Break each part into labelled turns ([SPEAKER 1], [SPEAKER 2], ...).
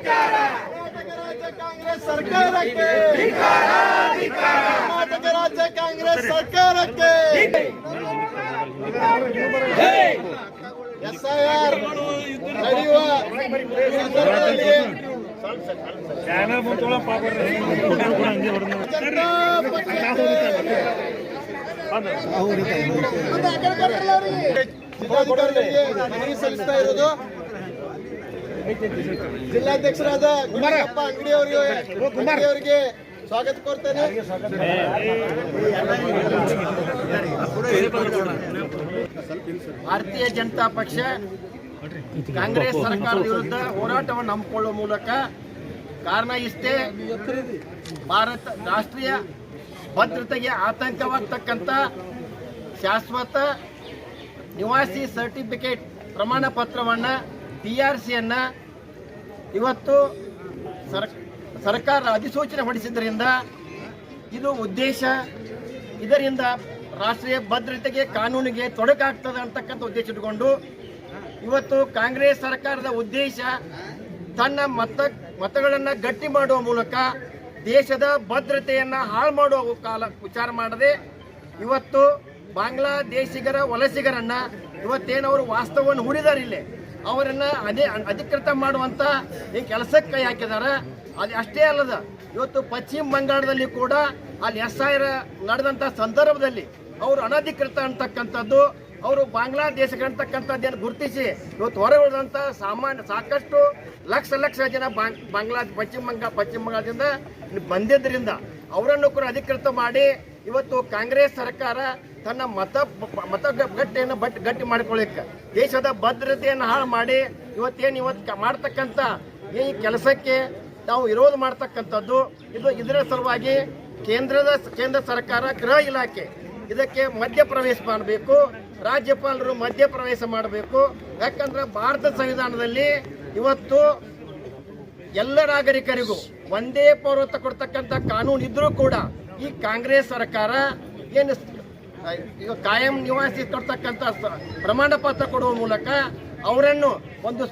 [SPEAKER 1] ಕರ್ನಾಟಕ ರಾಜ್ಯ ಕಾಂಗ್ರೆಸ್ ಸರ್ಕಾರಕ್ಕೆ ಕರ್ನಾಟಕ ರಾಜ್ಯ ಕಾಂಗ್ರೆಸ್ ಸರ್ಕಾರಕ್ಕೆ SIR ನಡೆಯುವ ಸಂದರ್ಭದಲ್ಲಿ ಮನವಿ ಸಲ್ಲಿಸ್ತಾ ಇರೋದು ಜಿಲ್ಲಾಧ್ಯಕ್ಷರಾದ ಗುಂಡಪ್ಪ ಅಂಗಡಿಯವರಿಗೆ ಸ್ವಾಗತ ಕೋರ್ತೇನೆ.
[SPEAKER 2] ಭಾರತೀಯ ಜನತಾ ಪಕ್ಷ ಕಾಂಗ್ರೆಸ್ ಸರ್ಕಾರದ ವಿರುದ್ಧ ಹೋರಾಟವನ್ನು ಹಮ್ಮಿಕೊಳ್ಳುವ ಮೂಲಕ ಕಾರಣ ಇಷ್ಟೇ, ಭಾರತ ರಾಷ್ಟ್ರೀಯ ಭದ್ರತೆಗೆ ಆತಂಕವಾಗ್ತಕ್ಕಂಥ ಶಾಶ್ವತ ನಿವಾಸಿ ಸರ್ಟಿಫಿಕೇಟ್ ಪ್ರಮಾಣ ಪತ್ರವನ್ನು PRCಯನ್ನು ಇವತ್ತು ಸರ್ಕಾರ ಅಧಿಸೂಚನೆ ಹೊರಡಿಸಿದ್ದರಿಂದ ಇದು ಉದ್ದೇಶ, ಇದರಿಂದ ರಾಷ್ಟ್ರೀಯ ಭದ್ರತೆಗೆ ಕಾನೂನಿಗೆ ತೊಡಕಾಗ್ತದೆ ಅಂತಕ್ಕಂಥ ಉದ್ದೇಶ ಇಟ್ಟುಕೊಂಡು ಇವತ್ತು ಕಾಂಗ್ರೆಸ್ ಸರ್ಕಾರದ ಉದ್ದೇಶ ತನ್ನ ಮತಗಳನ್ನು ಗಟ್ಟಿ ಮಾಡುವ ಮೂಲಕ ದೇಶದ ಭದ್ರತೆಯನ್ನು ಹಾಳು ಮಾಡುವ ವಿಚಾರ ಮಾಡದೆ ಇವತ್ತು ಬಾಂಗ್ಲಾದೇಶಿಗರ ವಲಸಿಗರನ್ನ ಇವತ್ತೇನವರು ವಾಸ್ತವವನ್ನು ಹೂಡಿದಾರಿಲ್ಲೇ ಅವರನ್ನ ಅಧಿಕೃತ ಮಾಡುವಂತ ಈ ಕೆಲಸಕ್ಕೆ ಕೈ ಹಾಕಿದ್ದಾರೆ. ಅದು ಅಷ್ಟೇ ಅಲ್ಲದ ಇವತ್ತು ಪಶ್ಚಿಮ ಬಂಗಾಳದಲ್ಲಿ ಕೂಡ ಅಲ್ಲಿ SIR ನಡೆದಂಥ ಸಂದರ್ಭದಲ್ಲಿ ಅವರು ಅನಧಿಕೃತ ಅಂತಕ್ಕಂಥದ್ದು, ಅವರು ಬಾಂಗ್ಲಾದೇಶಕ್ಕೆ ಅಂತಕ್ಕಂಥದ್ದೇನು ಗುರುತಿಸಿ ಇವತ್ತು ಹೊರಗುಳಿದಂಥ ಸಾಕಷ್ಟು ಲಕ್ಷ ಜನ ಪಶ್ಚಿಮ ಬಂಗಾಳದಿಂದ ಬಂದಿದ್ದರಿಂದ ಅವರನ್ನು ಕೂಡ ಅಧಿಕೃತ ಮಾಡಿ ಇವತ್ತು ಕಾಂಗ್ರೆಸ್ ಸರ್ಕಾರ ತನ್ನ ಮತಗಟ್ಟೆಯನ್ನು ಗಟ್ಟಿ ಮಾಡಿಕೊಳ್ಳಿಕ್ಕೆ ದೇಶದ ಭದ್ರತೆಯನ್ನು ಹಾಳು ಮಾಡಿ ಇವತ್ತು ಮಾಡ್ತಕ್ಕಂಥ ಈ ಕೆಲಸಕ್ಕೆ ನಾವು ವಿರೋಧ ಮಾಡ್ತಕ್ಕಂಥದ್ದು. ಇದರ ಸಲುವಾಗಿ ಕೇಂದ್ರ ಸರ್ಕಾರ ಗೃಹ ಇಲಾಖೆ ಇದಕ್ಕೆ ಮಧ್ಯಪ್ರವೇಶ ಮಾಡಬೇಕು, ರಾಜ್ಯಪಾಲರು ಮಧ್ಯಪ್ರವೇಶ ಮಾಡಬೇಕು. ಯಾಕಂದ್ರೆ ಭಾರತ ಸಂವಿಧಾನದಲ್ಲಿ ಇವತ್ತು ಎಲ್ಲ ನಾಗರಿಕರಿಗೂ ಒಂದೇ ಪೌರತ್ವ ಕೊಡ್ತಕ್ಕಂಥ ಕಾನೂನು ಇದ್ರೂ ಕೂಡ ಈ ಕಾಂಗ್ರೆಸ್ ಸರ್ಕಾರ ಏನು ಈಗ ಕಾಯಂ ನಿವಾಸಿ ಕೊಡ್ತಕ್ಕಂಥ ಪ್ರಮಾಣ ಪತ್ರ ಕೊಡುವ ಮೂಲಕ ಅವರನ್ನು ಒಂದು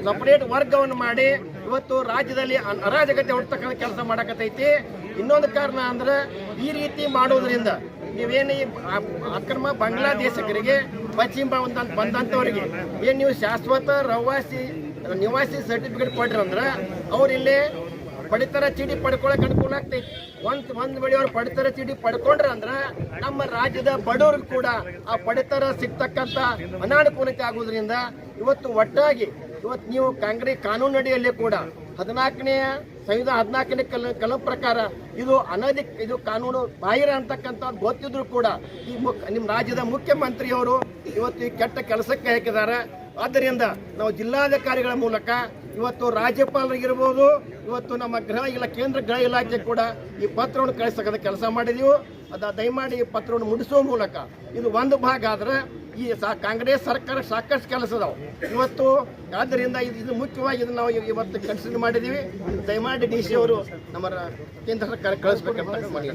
[SPEAKER 2] ಸಪರೇಟ್ ವರ್ಗವನ್ನು ಮಾಡಿ ಇವತ್ತು ರಾಜ್ಯದಲ್ಲಿ ಅರಾಜಕತೆ ಹೊಡ್ತಕ್ಕಂಥ ಕೆಲಸ ಮಾಡಕತ್ತೈತಿ. ಇನ್ನೊಂದು ಕಾರಣ ಅಂದ್ರೆ ಈ ರೀತಿ ಮಾಡೋದ್ರಿಂದ ನೀವೇನು ಈ ಅಕ್ರಮ ಬಾಂಗ್ಲಾದೇಶಿಗರಿಗೆ ಪಶ್ಚಿಮ ಬಂದಂಥವರಿಗೆ ಏನು ನೀವು ಶಾಶ್ವತ ನಿವಾಸಿ ಸರ್ಟಿಫಿಕೇಟ್ ಕೊಟ್ರಿ ಅಂದ್ರೆ ಅವ್ರು ಇಲ್ಲಿ ಪಡಿತರ ಚೀಟಿ ಪಡ್ಕೊಳಕ್ ಅನುಕೂಲ ಆಗ್ತೈತಿ. ಒಂದ್ ವೇಳೆ ಅವ್ರು ಪಡಿತರ ಚೀಟಿ ಪಡ್ಕೊಂಡ್ರ ಅಂದ್ರ ನಮ್ಮ ರಾಜ್ಯದ ಬಡವ್ರಿಗೆ ಕೂಡ ಆ ಪಡಿತರ ಸಿಗ್ತಕ್ಕಂಥ ಅನಾನುಕೂಲತೆ ಆಗುವುದರಿಂದ ಇವತ್ತು ಒಟ್ಟಾಗಿ ನೀವು ಕಾಂಗ್ರೆಸ್ ಕಾನೂನು ಅಡಿಯಲ್ಲಿ ಕೂಡ 14ನೇ ಸಂವಿಧಾನ 14ನೇ ಕಲಂ ಪ್ರಕಾರ ಇದು ಕಾನೂನು ಬಾಹಿರ ಅಂತಕ್ಕಂಥದ್ದು ಗೊತ್ತಿದ್ರು ಕೂಡ ಈ ನಿಮ್ಮ ರಾಜ್ಯದ ಮುಖ್ಯಮಂತ್ರಿಯವರು ಇವತ್ತು ಈ ಕೆಟ್ಟ ಕೆಲಸಕ್ಕೆ ಹಾಕಿದ್ದಾರೆ. ಆದ್ದರಿಂದ ನಾವು ಜಿಲ್ಲಾಧಿಕಾರಿಗಳ ಮೂಲಕ ಇವತ್ತು ರಾಜ್ಯಪಾಲರಿಗಿರ್ಬೋದು, ಇವತ್ತು ನಮ್ಮ ಕೇಂದ್ರ ಗೃಹ ಇಲಾಖೆ ಕೂಡ ಈ ಪತ್ರವನ್ನು ಕಳಿಸ್ತಕ್ಕಂಥ ಕೆಲಸ ಮಾಡಿದೀವಿ. ದಯಮಾಡಿ ಈ ಪತ್ರವನ್ನು ಮುಡಿಸುವ ಮೂಲಕ ಇದು ಒಂದು ಭಾಗ ಆದ್ರೆ ಈ ಕಾಂಗ್ರೆಸ್ ಸರ್ಕಾರ ಸಾಕಷ್ಟು ಕೆಲಸ ಅದಾವ ಇವತ್ತು. ಆದ್ದರಿಂದ ಇದು ಮುಖ್ಯವಾಗಿ ಇದು ನಾವು ಇವತ್ತು ಕನ್ಸಿಡರ್ ಮಾಡಿದೀವಿ. ದಯಮಾಡಿ DC ಅವರು ನಮ್ಮ ಕೇಂದ್ರ ಸರ್ಕಾರ ಕಳಿಸ್ಬೇಕಂತ ಮಾಡಿ.